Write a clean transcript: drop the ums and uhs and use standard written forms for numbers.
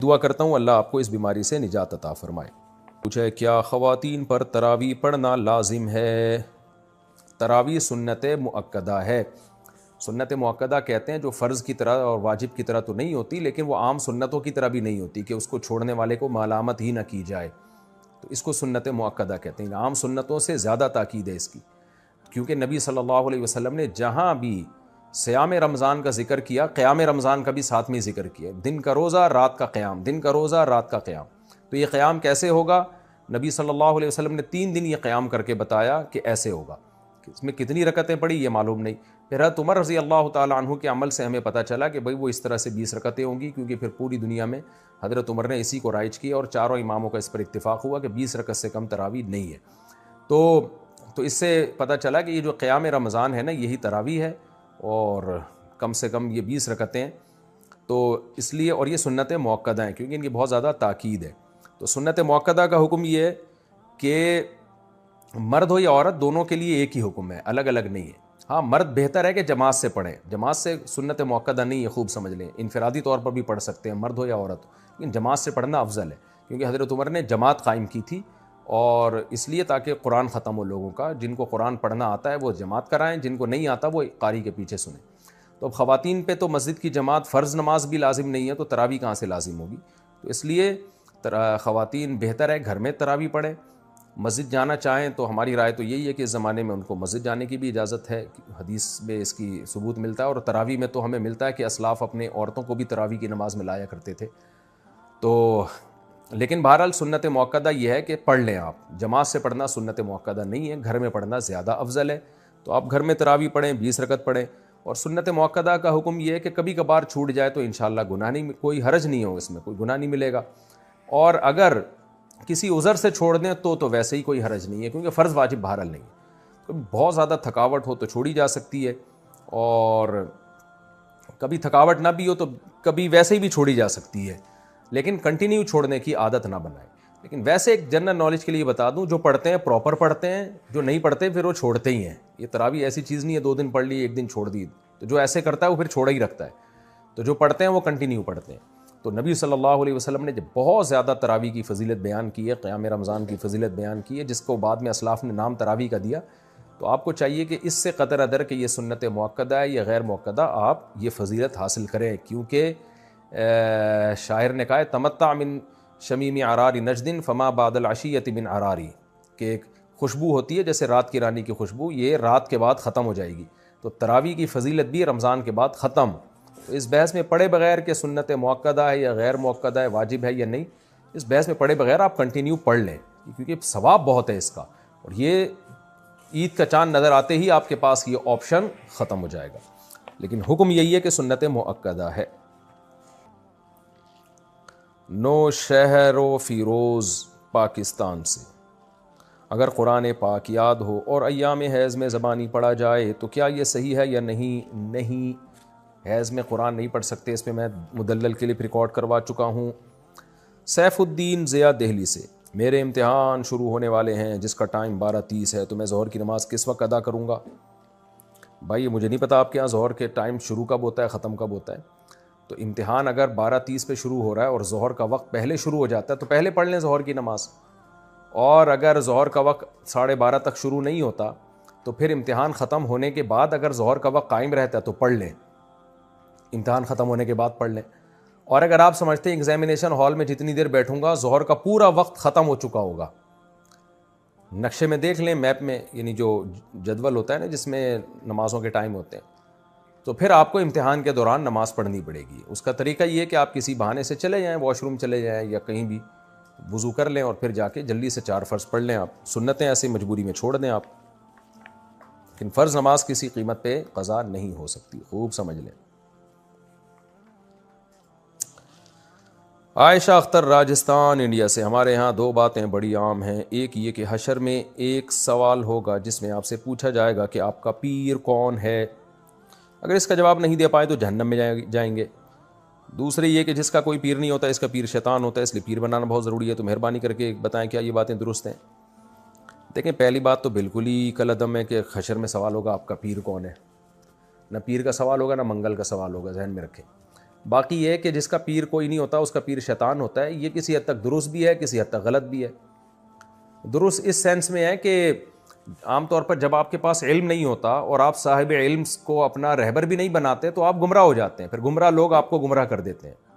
دعا کرتا ہوں اللہ آپ کو اس بیماری سے نجات عطا فرمائے۔ پوچھا ہے کیا خواتین پر تراویح پڑھنا لازم ہے؟ تراویح سنت مؤکدہ ہے۔ سنت مؤکدہ کہتے ہیں جو فرض کی طرح اور واجب کی طرح تو نہیں ہوتی، لیکن وہ عام سنتوں کی طرح بھی نہیں ہوتی کہ اس کو چھوڑنے والے کو ملامت ہی نہ کی جائے، تو اس کو سنت مؤکدہ کہتے ہیں۔ عام سنتوں سے زیادہ تاکید ہے اس کی، کیونکہ نبی صلی اللہ علیہ وسلم نے جہاں بھی صیام رمضان کا ذکر کیا، قیام رمضان کا بھی ساتھ میں ذکر کیا، دن کا روزہ رات کا قیام، دن کا روزہ رات کا قیام۔ تو یہ قیام کیسے ہوگا؟ نبی صلی اللہ علیہ وسلم نے 3 دن یہ قیام کر کے بتایا کہ ایسے ہوگا۔ اس میں کتنی رکعتیں پڑھی یہ معلوم نہیں۔ پھر حضرت عمر رضی اللہ تعالیٰ عنہ کے عمل سے ہمیں پتہ چلا کہ بھئی وہ اس طرح سے 20 رکعتیں ہوں گی، کیونکہ پھر پوری دنیا میں حضرت عمر نے اسی کو رائج کیا اور چاروں اماموں کا اس پر اتفاق ہوا کہ 20 رکعت سے کم تراویح نہیں ہے۔ تو اس سے پتہ چلا کہ یہ جو قیام رمضان ہے نا، یہی تراویح ہے، اور کم سے کم یہ 20 رکعتیں، تو اس لیے، اور یہ سنت مؤکدہ ہیں کیونکہ ان کی بہت زیادہ تاکید ہے۔ تو سنت مؤکدہ کا حکم یہ ہے کہ مرد ہو یا عورت دونوں کے لیے ایک ہی حکم ہے، الگ الگ نہیں ہے۔ ہاں مرد بہتر ہے کہ جماعت سے پڑھیں، جماعت سے سنت مؤکدہ نہیں ہے، خوب سمجھ لیں، انفرادی طور پر بھی پڑھ سکتے ہیں مرد ہو یا عورت، لیکن جماعت سے پڑھنا افضل ہے، کیونکہ حضرت عمر نے جماعت قائم کی تھی، اور اس لیے تاکہ قرآن ختم ہو لوگوں کا، جن کو قرآن پڑھنا آتا ہے وہ جماعت کرائیں، جن کو نہیں آتا وہ قاری کے پیچھے سنیں۔ تو اب خواتین پہ تو مسجد کی جماعت فرض نماز بھی لازم نہیں ہے، تو تراویح کہاں سے لازم ہوگی؟ تو اس لیے خواتین بہتر ہے گھر میں تراویح پڑھیں۔ مسجد جانا چاہیں تو ہماری رائے تو یہی ہے کہ اس زمانے میں ان کو مسجد جانے کی بھی اجازت ہے، حدیث میں اس کی ثبوت ملتا ہے، اور تراویح میں تو ہمیں ملتا ہے کہ اسلاف اپنے عورتوں کو بھی تراویح کی نماز میں لایا کرتے تھے۔ تو لیکن بہرحال سنت مؤکدہ یہ ہے کہ پڑھ لیں آپ، جماعت سے پڑھنا سنت مؤکدہ نہیں ہے، گھر میں پڑھنا زیادہ افضل ہے۔ تو آپ گھر میں تراویح پڑھیں، 20 رکعت پڑھیں، اور سنت مؤکدہ کا حکم یہ ہے کہ کبھی کبھار چھوٹ جائے تو انشاءاللہ گناہ نہیں، کوئی حرج نہیں ہو، اس میں کوئی گناہ نہیں ملے گا، اور اگر کسی عذر سے چھوڑ دیں تو ویسے ہی کوئی حرج نہیں ہے، کیونکہ فرض واجب بہرحال نہیں ہے۔ تو بہت زیادہ تھکاوٹ ہو تو چھوڑی جا سکتی ہے، اور کبھی تھکاوٹ نہ بھی ہو تو کبھی ویسے ہی بھی چھوڑی جا سکتی ہے، لیکن کنٹینیو چھوڑنے کی عادت نہ بنائیں۔ لیکن ویسے ایک جنرل نالج کے لیے بتا دوں، جو پڑھتے ہیں پراپر پڑھتے ہیں، جو نہیں پڑھتے پھر وہ چھوڑتے ہی ہیں۔ یہ تراویح ایسی چیز نہیں ہے 2 دن پڑھ لی 1 دن چھوڑ دی، تو جو ایسے کرتا ہے وہ پھر چھوڑا ہی رکھتا ہے۔ تو جو پڑھتے ہیں وہ کنٹینیو پڑھتے ہیں۔ تو نبی صلی اللہ علیہ وسلم نے جب بہت زیادہ تراویح کی فضیلت بیان کی ہے، قیام رمضان کی فضیلت بیان کی ہے، جس کو بعد میں اسلاف نے نام تراویح کا دیا، تو آپ کو چاہیے کہ اس سے قطع نظر کہ یہ سنت مؤکدہ ہے یا غیر مؤکدہ، آپ یہ فضیلت حاصل کریں، کیونکہ شاعر نے کہا ہے تمتع من شمیم عرار نجد فما بعد العشیۃ من عراری، کہ ایک خوشبو ہوتی ہے جیسے رات کی رانی کی خوشبو، یہ رات کے بعد ختم ہو جائے گی۔ تو تراویح کی فضیلت بھی رمضان کے بعد ختم۔ تو اس بحث میں پڑھے بغیر کہ سنت مؤکدہ ہے یا غیر مؤکدہ ہے، واجب ہے یا نہیں، اس بحث میں پڑھے بغیر آپ کنٹینیو پڑھ لیں، کیونکہ ثواب بہت ہے اس کا، اور یہ عید کا چاند نظر آتے ہی آپ کے پاس یہ آپشن ختم ہو جائے گا۔ لیکن حکم یہی ہے کہ سنت مؤکدہ ہے۔ نو شہر و فیروز پاکستان سے، اگر قرآن پاک یاد ہو اور ایام حیض میں زبانی پڑھا جائے تو کیا یہ صحیح ہے یا نہیں؟ نہیں، حیض میں قرآن نہیں پڑھ سکتے، اس پہ میں مدلل کلپ ریکارڈ کروا چکا ہوں۔ سیف الدین ضیاء دہلی سے، میرے امتحان شروع ہونے والے ہیں جس کا ٹائم 12:30 ہے، تو میں ظہر کی نماز کس وقت ادا کروں گا؟ بھائی مجھے نہیں پتا آپ کے یہاں ظہر کے ٹائم شروع کب ہوتا ہے ختم کب ہوتا ہے، تو امتحان اگر 12:30 پہ شروع ہو رہا ہے اور ظہر کا وقت پہلے شروع ہو جاتا ہے تو پہلے پڑھ لیں ظہر کی نماز، اور اگر ظہر کا وقت 12:30 تک شروع نہیں ہوتا تو پھر امتحان ختم ہونے کے بعد اگر ظہر کا وقت قائم رہتا ہے تو پڑھ لیں، امتحان ختم ہونے کے بعد پڑھ لیں۔ اور اگر آپ سمجھتے ہیں ایگزامینیشن ہال میں جتنی دیر بیٹھوں گا ظہر کا پورا وقت ختم ہو چکا ہوگا، نقشے میں دیکھ لیں، میپ میں، یعنی جو جدول ہوتا ہے نا جس میں نمازوں کے ٹائم ہوتے ہیں، تو پھر آپ کو امتحان کے دوران نماز پڑھنی پڑے گی۔ اس کا طریقہ یہ ہے کہ آپ کسی بہانے سے چلے جائیں، واش روم چلے جائیں یا کہیں بھی وضو کر لیں، اور پھر جا کے جلدی سے 4 فرض پڑھ لیں۔ آپ سنتیں ایسے مجبوری میں چھوڑ دیں آپ، لیکن فرض نماز کسی قیمت پہ قضا نہیں ہو سکتی، خوب سمجھ لیں۔ عائشہ اختر راجستھان انڈیا سے، ہمارے ہاں 2 باتیں بڑی عام ہیں، ایک یہ کہ حشر میں ایک سوال ہوگا جس میں آپ سے پوچھا جائے گا کہ آپ کا پیر کون ہے، اگر اس کا جواب نہیں دے پائے تو جہنم میں جائیں گے۔ دوسری یہ کہ جس کا کوئی پیر نہیں ہوتا اس کا پیر شیطان ہوتا ہے، اس لیے پیر بنانا بہت ضروری ہے، تو مہربانی کر کے بتائیں کیا یہ باتیں درست ہیں؟ دیکھیں پہلی بات تو بالکل ہی کالعدم ہے کہ حشر میں سوال ہوگا آپ کا پیر کون ہے، نہ پیر کا سوال ہوگا نہ منگل کا سوال ہوگا، ذہن میں رکھیں۔ باقی یہ کہ جس کا پیر کوئی نہیں ہوتا اس کا پیر شیطان ہوتا ہے، یہ کسی حد تک درست بھی ہے، کسی حد تک غلط بھی ہے۔ درست اس سینس میں ہے کہ عام طور پر جب آپ کے پاس علم نہیں ہوتا اور آپ صاحب علم کو اپنا رہبر بھی نہیں بناتے تو آپ گمراہ ہو جاتے ہیں، پھر گمراہ لوگ آپ کو گمراہ کر دیتے ہیں۔